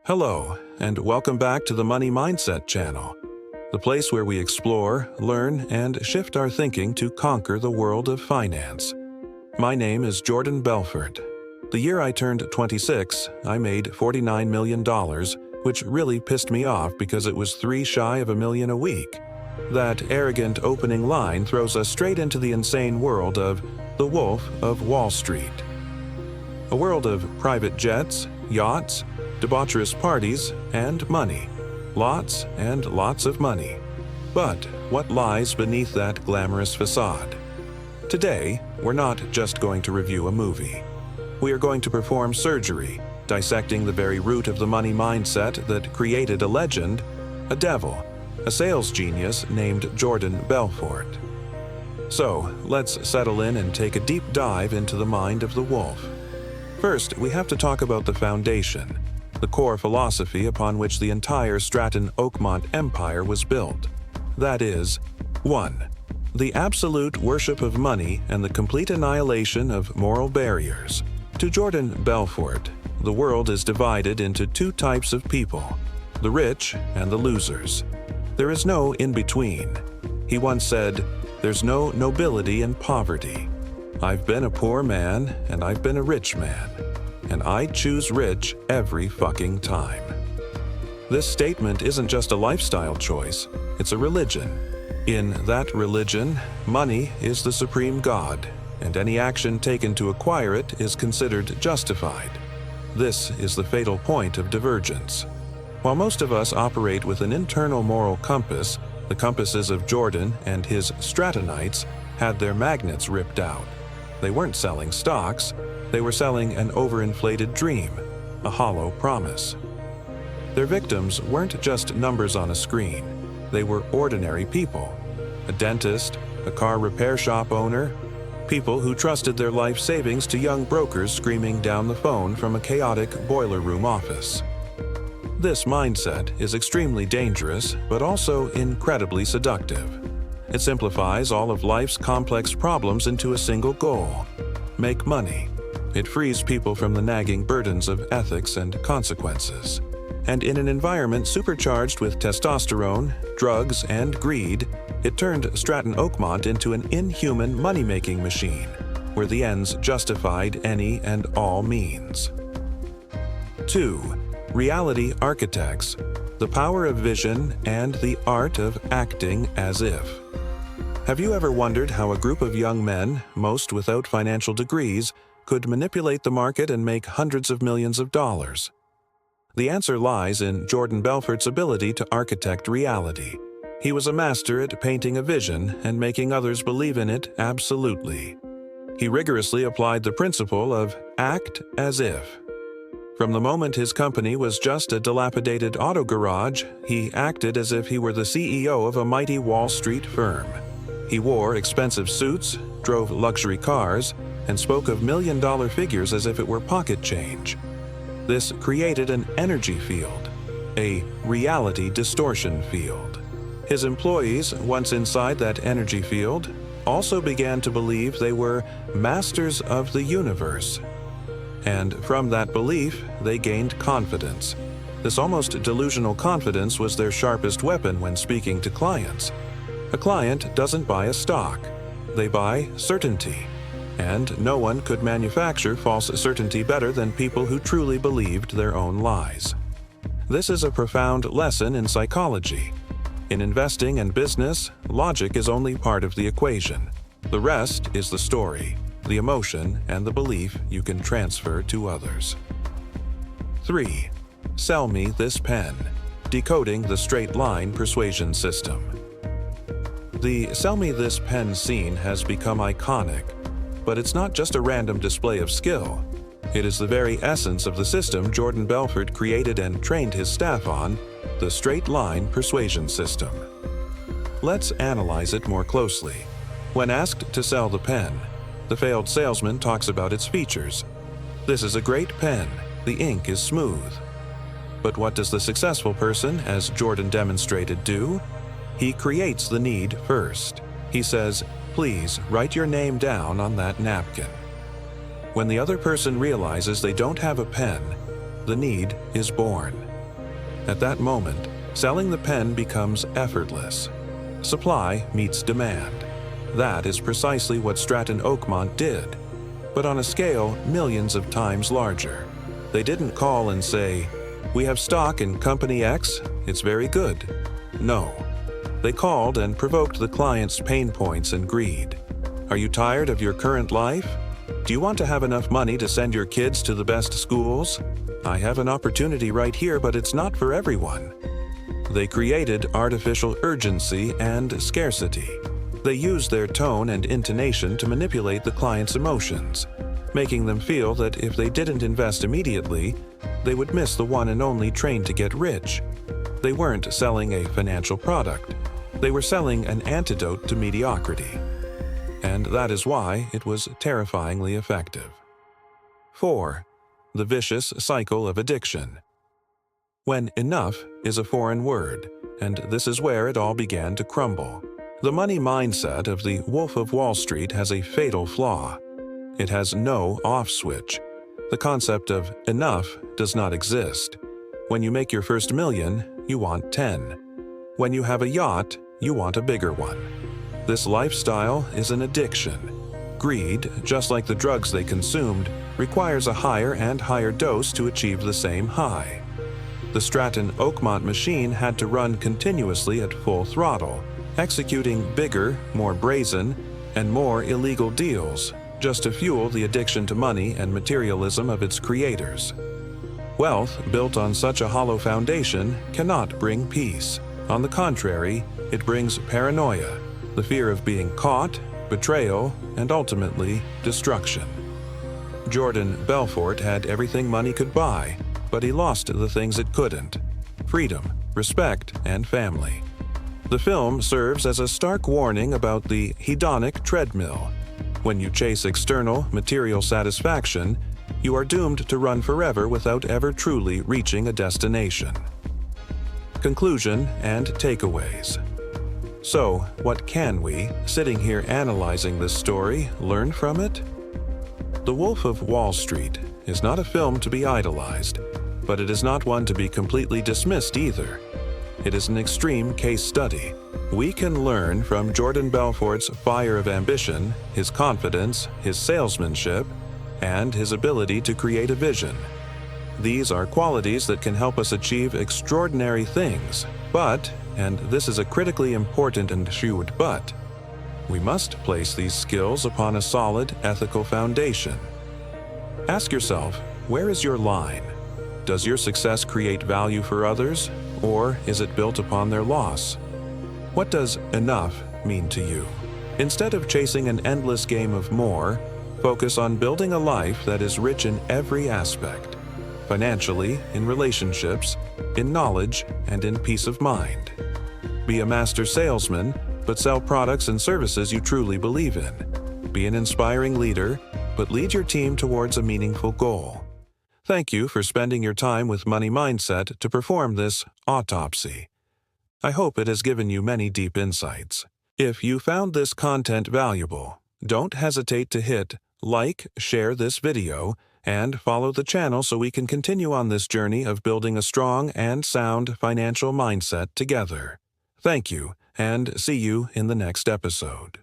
Hello, and welcome back to the Money Mindset channel, the place where we explore, learn, and shift our thinking to conquer the world of finance. My name is Jordan Belfort. The year I turned 26, I made $49 million, which really pissed me off because it was $3 shy of $1 million a week. That arrogant opening line throws us straight into the insane world of the Wolf of Wall Street. A world of private jets, yachts, debaucherous parties, and money. Lots and lots of money. But what lies beneath that glamorous facade? Today, we're not just going to review a movie. We are going to perform surgery, dissecting the very root of the money mindset that created a legend, a devil, a sales genius named Jordan Belfort. So, let's settle in and take a deep dive into the mind of the wolf. First, we have to talk about the foundation, the core philosophy upon which the entire Stratton-Oakmont empire was built. That is, 1. The absolute worship of money and the complete annihilation of moral barriers. To Jordan Belfort, the world is divided into two types of people, the rich and the losers. There is no in-between. He once said, "There's no nobility in poverty. I've been a poor man and I've been a rich man. And I choose rich every fucking time." This statement isn't just a lifestyle choice, it's a religion. In that religion, money is the supreme god, and any action taken to acquire it is considered justified. This is the fatal point of divergence. While most of us operate with an internal moral compass, the compasses of Jordan and his Strattonites had their magnets ripped out. They weren't selling stocks. They were selling an overinflated dream, a hollow promise. Their victims weren't just numbers on a screen. They were ordinary people. A dentist, a car repair shop owner, people who trusted their life savings to young brokers screaming down the phone from a chaotic boiler room office. This mindset is extremely dangerous, but also incredibly seductive. It simplifies all of life's complex problems into a single goal: make money. It frees people from the nagging burdens of ethics and consequences. And in an environment supercharged with testosterone, drugs, and greed, it turned Stratton-Oakmont into an inhuman money-making machine, where the ends justified any and all means. 2. Reality architects: the power of vision and the art of acting as if. Have you ever wondered how a group of young men, most without financial degrees, could manipulate the market and make hundreds of millions of dollars? The answer lies in Jordan Belfort's ability to architect reality. He was a master at painting a vision and making others believe in it absolutely. He rigorously applied the principle of act as if. From the moment his company was just a dilapidated auto garage, he acted as if he were the CEO of a mighty Wall Street firm. He wore expensive suits, drove luxury cars, and spoke of million-dollar figures as if it were pocket change. This created an energy field, a reality distortion field. His employees, once inside that energy field, also began to believe they were masters of the universe. And from that belief, they gained confidence. This almost delusional confidence was their sharpest weapon when speaking to clients. A client doesn't buy a stock. They buy certainty. And no one could manufacture false certainty better than people who truly believed their own lies. This is a profound lesson in psychology. In investing and business, logic is only part of the equation. The rest is the story, the emotion, and the belief you can transfer to others. 3. Sell me this pen: decoding the straight line persuasion system. The "sell me this pen" scene has become iconic. But it's not just a random display of skill. It is the very essence of the system Jordan Belfort created and trained his staff on, the straight line persuasion system. Let's analyze it more closely. When asked to sell the pen, the failed salesman talks about its features. This is a great pen. The ink is smooth. But what does the successful person, as Jordan demonstrated, do? He creates the need first. He says, "Please write your name down on that napkin." When the other person realizes they don't have a pen, the need is born. At that moment, selling the pen becomes effortless. Supply meets demand. That is precisely what Stratton Oakmont did, but on a scale millions of times larger. They didn't call and say, "We have stock in Company X, it's very good." No. They called and provoked the client's pain points and greed. Are you tired of your current life? Do you want to have enough money to send your kids to the best schools? I have an opportunity right here, but it's not for everyone. They created artificial urgency and scarcity. They used their tone and intonation to manipulate the client's emotions, making them feel that if they didn't invest immediately, they would miss the one and only train to get rich. They weren't selling a financial product. They were selling an antidote to mediocrity. And that is why it was terrifyingly effective. 4. The vicious cycle of addiction. When enough is a foreign word, and this is where it all began to crumble. The money mindset of the Wolf of Wall Street has a fatal flaw. It has no off switch. The concept of enough does not exist. When you make your first million, you want 10. When you have a yacht, you want a bigger one. This lifestyle is an addiction. Greed, just like the drugs they consumed, requires a higher and higher dose to achieve the same high. The Stratton Oakmont machine had to run continuously at full throttle, executing bigger, more brazen, and more illegal deals just to fuel the addiction to money and materialism of its creators. Wealth built on such a hollow foundation cannot bring peace. On the contrary, it brings paranoia, the fear of being caught, betrayal, and ultimately destruction. Jordan Belfort had everything money could buy, but he lost the things it couldn't: freedom, respect, and family. The film serves as a stark warning about the hedonic treadmill. When you chase external, material satisfaction, you are doomed to run forever without ever truly reaching a destination. Conclusion and takeaways. So, what can we, sitting here analyzing this story, learn from it? The Wolf of Wall Street is not a film to be idolized, but it is not one to be completely dismissed either. It is an extreme case study. We can learn from Jordan Belfort's fire of ambition, his confidence, his salesmanship, and his ability to create a vision. These are qualities that can help us achieve extraordinary things, but, and this is a critically important and shrewd but, we must place these skills upon a solid ethical foundation. Ask yourself, where is your line? Does your success create value for others, or is it built upon their loss? What does enough mean to you? Instead of chasing an endless game of more, focus on building a life that is rich in every aspect: financially, in relationships, in knowledge, and in peace of mind. Be a master salesman, but sell products and services you truly believe in. Be an inspiring leader, but lead your team towards a meaningful goal. Thank you for spending your time with Money Mindset to perform this autopsy. I hope it has given you many deep insights. If you found this content valuable, don't hesitate to hit like, share this video, and follow the channel so we can continue on this journey of building a strong and sound financial mindset together. Thank you, and see you in the next episode.